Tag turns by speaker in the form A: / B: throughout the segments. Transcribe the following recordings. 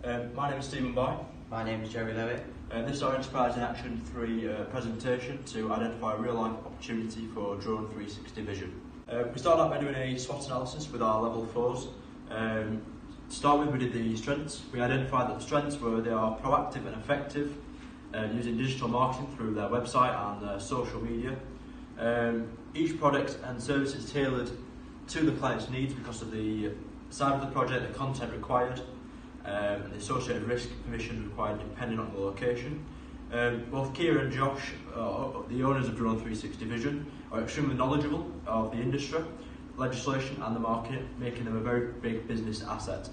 A: My name is Byne.
B: My name is Jowy, Lowy.
A: This is our Enterprise in Action 3 presentation to identify a real-life opportunity for Drone 360 Vision. We started out by doing a SWOT analysis with our level 4s. To start with, we did the strengths. We identified that the strengths were they are proactive and effective, using digital marketing through their website and their social media. Each product and service is tailored to the client's needs because of the size of the project, the content required, and the associated risk permissions required depending on the location. Both Kira and Josh, the owners of Drone 360 Vision, are extremely knowledgeable of the industry, legislation and the market, making them a very big business asset.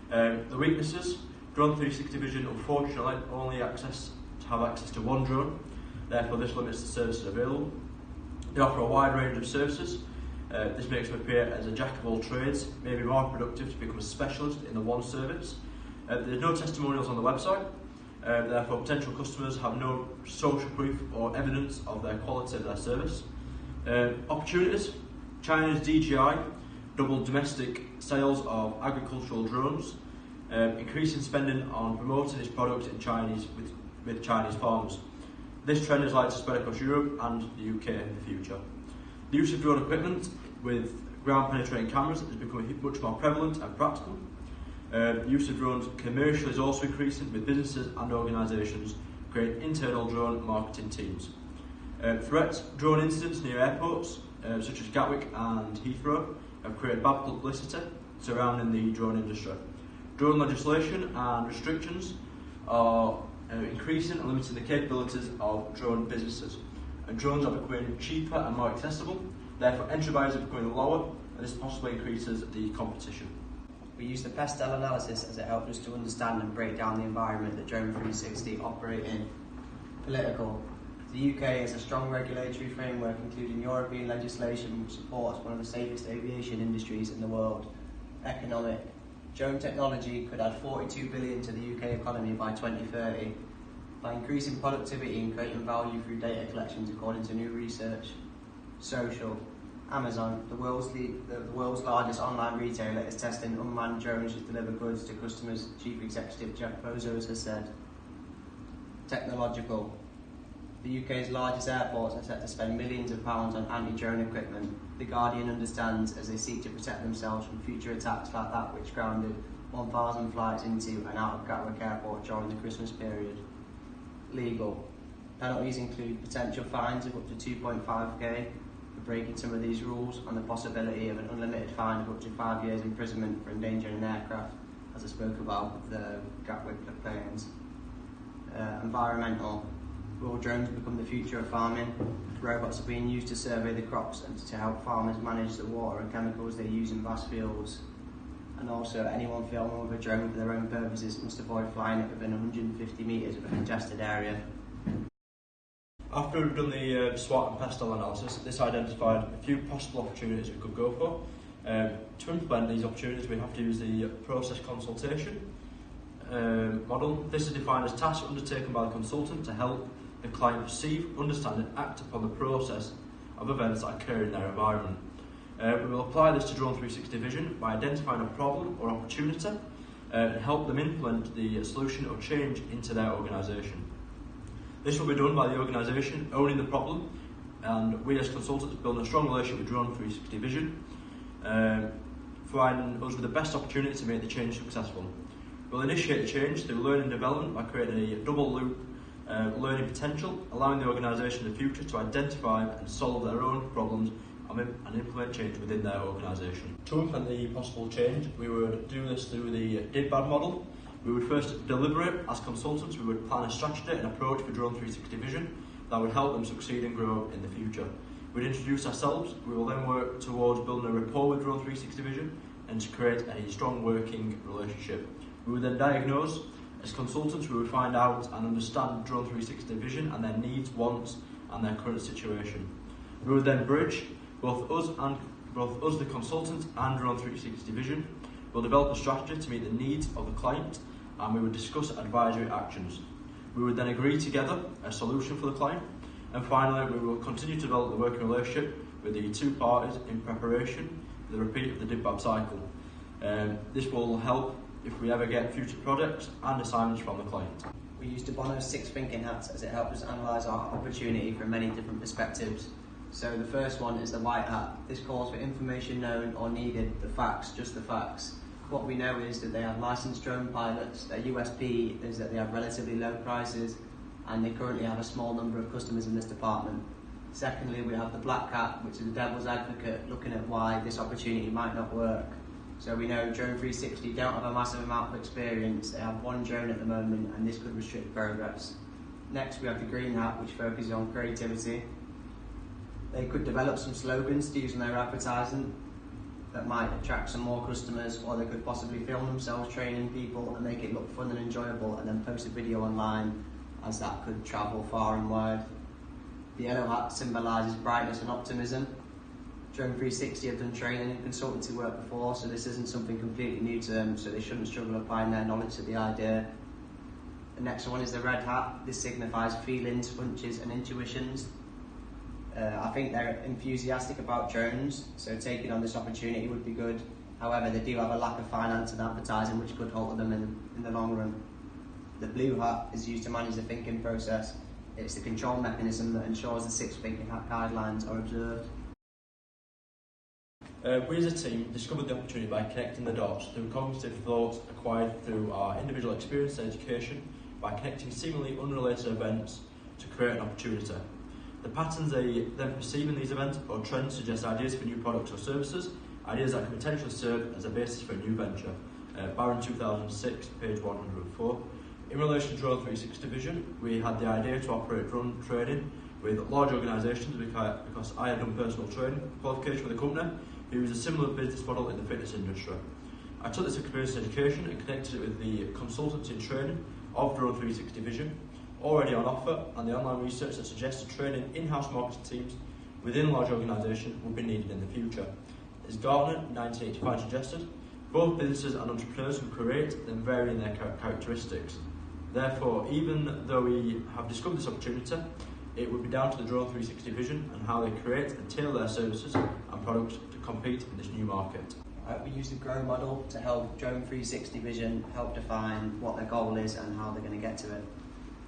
A: The weaknesses: Drone 360 Vision unfortunately only have access to one drone, therefore this limits the services available. They offer a wide range of services. This makes them appear as a jack of all trades, maybe more productive to become a specialist in the one service. There's no testimonials on the website, therefore potential customers have no social proof or evidence of their quality of their service. Opportunities: China's DJI doubled domestic sales of agricultural drones, increasing spending on promoting its products in with Chinese farmers. This trend is likely to spread across Europe and the UK in the future. The use of drone equipment with ground penetrating cameras is becoming much more prevalent and practical. The use of drones commercially is also increasing, with businesses and organisations creating internal drone marketing teams. Threats: drone incidents near airports such as Gatwick and Heathrow have created bad publicity surrounding the drone industry. Drone legislation and restrictions are increasing and limiting the capabilities of drone businesses. And drones are becoming cheaper and more accessible, therefore entry barriers are becoming lower, and this possibly increases the competition.
B: We use the pestle analysis as it helps us to understand and break down the environment that Drone 360 operate in. Political: the UK has a strong regulatory framework, including European legislation, which supports one of the safest aviation industries in the world. Economic: drone technology could add 42 billion to the UK economy by 2030 by increasing productivity and creating value through data collections, according to new research. Social: Amazon, the world's largest online retailer, is testing unmanned drones to deliver goods to customers, Chief Executive Jeff Bezos has said. Technological: the UK's largest airports are set to spend millions of pounds on anti-drone equipment. The Guardian understands as they seek to protect themselves from future attacks like that which grounded 1,000 flights into and out of Gatwick Airport during the Christmas period. Legal: penalties include potential fines of up to 2.5k for breaking some of these rules, and the possibility of an unlimited fine of up to 5 years imprisonment for endangering an aircraft, as I spoke about with the Gatwick planes. Environmental: will drones become the future of farming? Robots are being used to survey the crops and to help farmers manage the water and chemicals they use in vast fields. And also, anyone filming with a drone for their own purposes must avoid flying it within 150 metres of a congested area.
A: After we've done the SWOT and pestle analysis, this identified a few possible opportunities we could go for. To implement these opportunities, we have to use the process consultation model. This is defined as tasks undertaken by the consultant to help the client perceive, understand and act upon the process of events that occur in their environment. We will apply this to Drone 360 Vision by identifying a problem or opportunity and help them implement the solution or change into their organisation. This will be done by the organisation owning the problem, and we as consultants build a strong relationship with Drone 360 Vision, providing us with the best opportunity to make the change successful. We'll initiate the change through learning and development by creating a double loop learning potential, allowing the organisation in the future to identify and solve their own problems and implement change within their organisation. To implement the possible change, we would do this through the did-bad model. We would first deliberate as consultants. We would plan a strategy and approach for Drone 360 Vision that would help them succeed and grow in the future. We'd introduce ourselves. We will then work towards building a rapport with Drone 360 Vision and to create a strong working relationship. We would then diagnose. As consultants, we would find out and understand Drone 360 Vision and their needs, wants and their current situation. We would then bridge both us, the consultant, and Drone 360 Vision. We'll develop a strategy to meet the needs of the client, and we would discuss advisory actions. We would then agree together a solution for the client, and finally we will continue to develop the working relationship with the two parties in preparation for the repeat of the did-bad cycle. This will help if we ever get future projects and assignments from the client.
B: We used Bono's 6 thinking hats as it helped us analyse our opportunity from many different perspectives. So the first one is the white hat. This calls for information known or needed, the facts, just the facts. What we know is that they have licensed drone pilots, their USP is that they have relatively low prices, and they currently have a small number of customers in this department. Secondly, we have the black hat, which is the devil's advocate, looking at why this opportunity might not work. So we know Drone 360 don't have a massive amount of experience, they have one drone at the moment and this could restrict progress. Next we have the green hat, which focuses on creativity. They could develop some slogans to use in their advertising that might attract some more customers, or they could possibly film themselves training people and make it look fun and enjoyable and then post a video online, as that could travel far and wide. The yellow hat symbolises brightness and optimism. Drone 360 have done training and consultancy work before, so this isn't something completely new to them, so they shouldn't struggle applying their knowledge to the idea. The next one is the red hat. This signifies feelings, hunches and intuitions. I think they're enthusiastic about drones, so taking on this opportunity would be good. However, they do have a lack of finance and advertising which could halt them in the long run. The blue hat is used to manage the thinking process. It's the control mechanism that ensures the 6 thinking hat guidelines are observed.
A: We as a team discovered the opportunity by connecting the dots through cognitive thought acquired through our individual experience and education, by connecting seemingly unrelated events to create an opportunity. The patterns they then perceive in these events or trends suggest ideas for new products or services, ideas that can potentially serve as a basis for a new venture. Byne 2006, page 104. In relation to Drone 360 vision, we had the idea to operate drone training with large organisations because I had done personal training qualification with a company who used a similar business model in the fitness industry. I took this experience in education and connected it with the consultancy and training of Drone 360 vision, already on offer, and the online research that suggested training in-house marketing teams within large organisations would be needed in the future. As Gartner 1985 suggested, both businesses and entrepreneurs who create then vary in their characteristics. Therefore, even though we have discovered this opportunity, it would be down to the Drone 360 vision and how they create and tailor their services and products to compete in this new market.
B: We use the GROW model to help Drone 360 vision help define what their goal is and how they're going to get to it.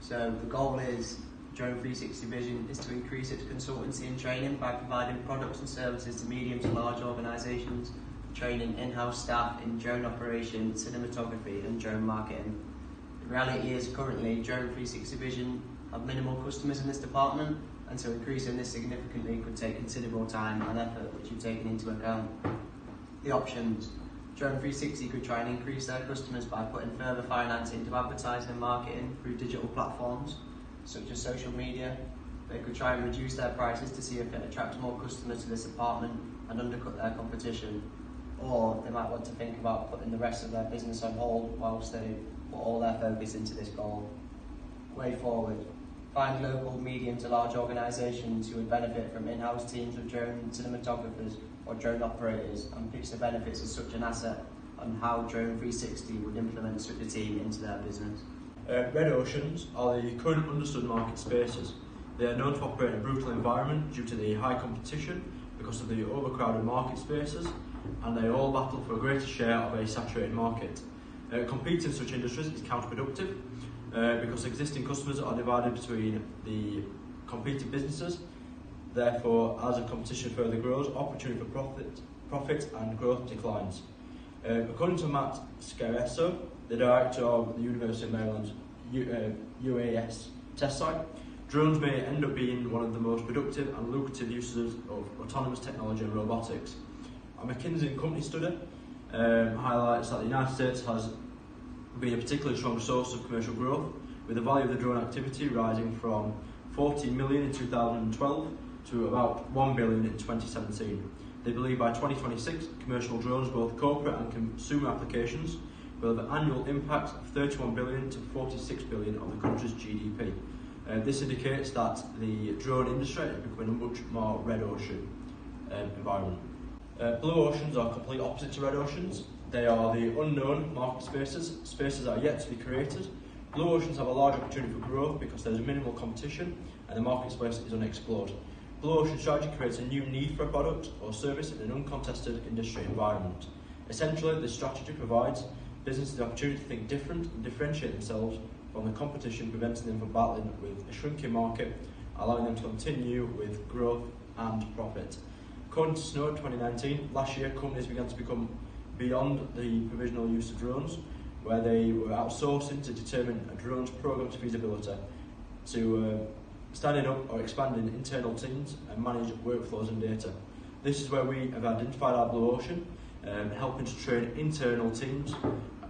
B: So the goal is Drone 360 vision is to increase its consultancy and training by providing products and services to medium to large organisations, training in-house staff in drone operation, cinematography and drone marketing. The reality is currently Drone 360 vision have minimal customers in this department, and so increasing this significantly could take considerable time and effort, which you've taken into account. The options. Drone 360 could try and increase their customers by putting further finance into advertising and marketing through digital platforms such as social media. They could try and reduce their prices to see if it attracts more customers to this department and undercut their competition. Or they might want to think about putting the rest of their business on hold whilst they put all their focus into this goal. Way forward. Find local, medium to large organisations who would benefit from in-house teams of drone cinematographers or drone operators and pitch the benefits of such an asset and how Drone 360 would implement such a team into their business.
A: Red oceans are the current understood market spaces. They are known to operate in a brutal environment due to the high competition because of the overcrowded market spaces, and they all battle for a greater share of a saturated market. Competing in such industries is counterproductive because existing customers are divided between the competing businesses. Therefore, as the competition further grows, opportunity for profit and growth declines. According to Matt Scaresso, the director of the University of Maryland's UAS test site, drones may end up being one of the most productive and lucrative uses of autonomous technology and robotics. A McKinsey & Company study highlights that the United States has been a particularly strong source of commercial growth, with the value of the drone activity rising from 14 million in 2012 to about 1 billion in 2017. They believe by 2026, commercial drones, both corporate and consumer applications, will have an annual impact of 31 billion to 46 billion of the country's GDP. This indicates that the drone industry is becoming a much more red ocean environment. Blue oceans are complete opposite to red oceans. They are the unknown market spaces that are yet to be created. Blue oceans have a large opportunity for growth because there is minimal competition and the market space is unexplored. Blue ocean strategy creates a new need for a product or service in an uncontested industry environment. Essentially, this strategy provides businesses the opportunity to think different and differentiate themselves from the competition, preventing them from battling with a shrinking market, allowing them to continue with growth and profit. According to Snow 2019, last year companies began to become beyond the provisional use of drones, where they were outsourcing to determine a drone's program's feasibility, to standing up or expanding internal teams and manage workflows and data. This is where we have identified our blue ocean, helping to train internal teams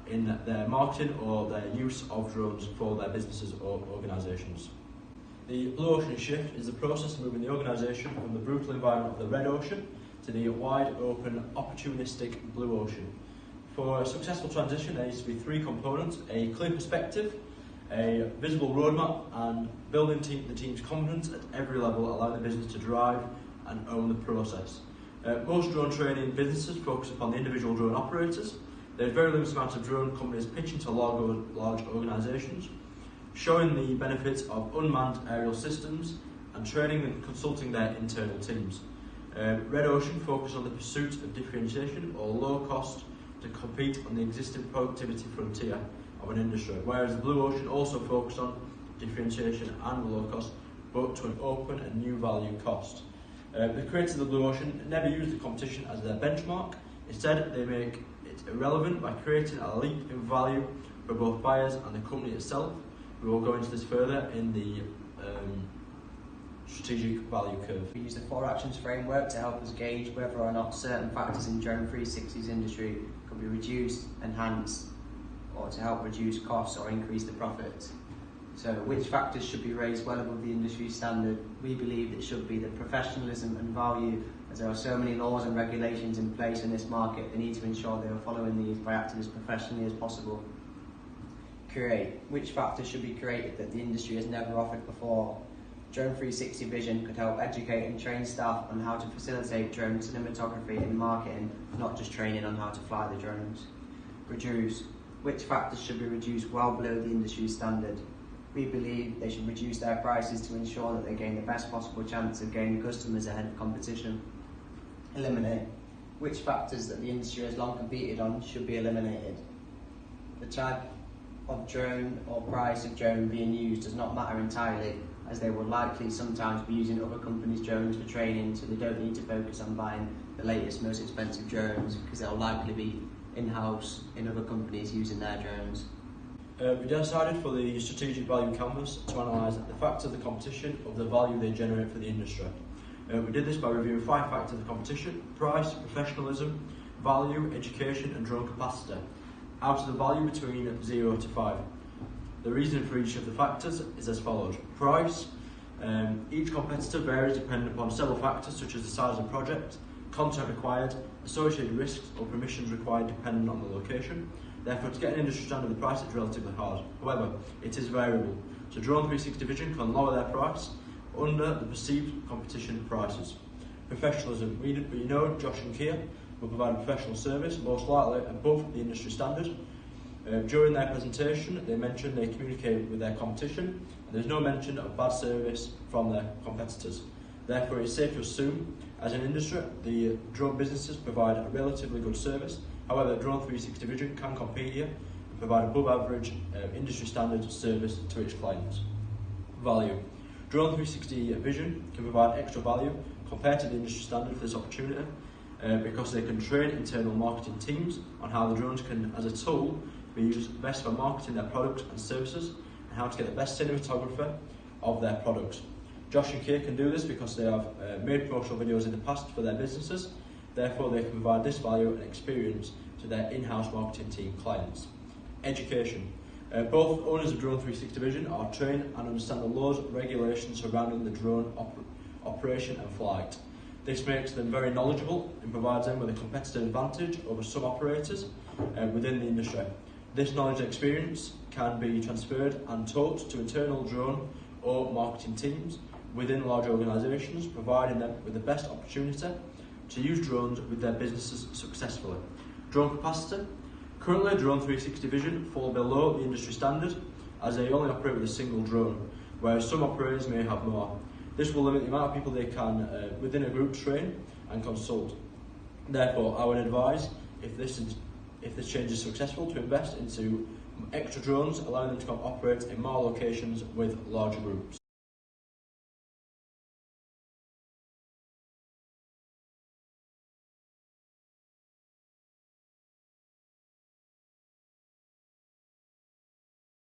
A: in their marketing or their use of drones for their businesses or organisations. The blue ocean shift is the process of moving the organisation from the brutal environment of the red ocean to the wide open, opportunistic blue ocean. For a successful transition, there needs to be three components: a clear perspective, a visible roadmap, and building the team's confidence at every level, allowing the business to drive and own the process. Most drone training businesses focus upon the individual drone operators. There's very limited amount of drone companies pitching to large organisations, showing the benefits of unmanned aerial systems and training and consulting their internal teams. Red Ocean focus on the pursuit of differentiation or low cost to compete on the existing productivity frontier of an industry, whereas the Blue Ocean also focus on differentiation and low cost, but to an open and new value cost. The creators of the Blue Ocean never use the competition as their benchmark. Instead, they make it irrelevant by creating a leap in value for both buyers and the company itself. We will go into this further in the strategic value curve.
B: We use the 4 actions framework to help us gauge whether or not certain factors in Drone 360's industry could be reduced, enhanced, or to help reduce costs or increase the profits. So, which factors should be raised well above the industry standard? We believe it should be the professionalism and value, as there are so many laws and regulations in place in this market. They need to ensure they are following these by acting as professionally as possible. Create. Which factors should be created that the industry has never offered before? Drone 360 Vision could help educate and train staff on how to facilitate drone cinematography and marketing, not just training on how to fly the drones. Reduce. Which factors should be reduced well below the industry standard? We believe they should reduce their prices to ensure that they gain the best possible chance of gaining customers ahead of competition. Eliminate. Which factors that the industry has long competed on should be eliminated? The type of drone or price of drone being used does not matter entirely, as they will likely sometimes be using other companies' drones for training, so they don't need to focus on buying the latest, most expensive drones, because they'll likely be in-house in other companies using their drones.
A: We decided for the strategic value canvas to analyse the factors of the competition of the value they generate for the industry. We did this by reviewing 5 factors of the competition: price, professionalism, value, education and drone capacity, out of the value between 0 to 5. The reason for each of the factors is as follows. Price. Each competitor varies depending upon several factors such as the size of the project, content required, associated risks or permissions required depending on the location. Therefore, to get an industry standard, the price is relatively hard. However, it is variable. So Drone 360 Vision can lower their price under the perceived competition prices. Professionalism. We know Josh and Kia will provide a professional service, most likely above the industry standard. During their presentation, they mentioned they communicate with their competition, and there's no mention of bad service from their competitors. Therefore, it's safe to assume, as an industry, the drone businesses provide a relatively good service. However, Drone 360 Vision can compete here and provide above average industry standard service to its clients. Value. Drone 360 Vision can provide extra value compared to the industry standard for this opportunity because they can train internal marketing teams on how the drones can, as a tool, be used best for marketing their products and services and how to get the best cinematographer of their products. Josh and Kia can do this because they have made promotional videos in the past for their businesses. Therefore, they can provide this value and experience to their in-house marketing team clients. Education. Both owners of Drone 360 Vision are trained and understand the laws and regulations surrounding the drone operation and flight. This makes them very knowledgeable and provides them with a competitive advantage over some operators within the industry. This knowledge and experience can be transferred and taught to internal drone or marketing teams within large organisations, providing them with the best opportunity to use drones with their businesses successfully. Drone capacity. Currently, Drone 360 Vision fall below the industry standard as they only operate with a single drone, whereas some operators may have more. This will limit the amount of people they can, within a group, train and consult. Therefore, I would advise, if if this change is successful, to invest into extra drones, allowing them to operate in more locations with larger groups.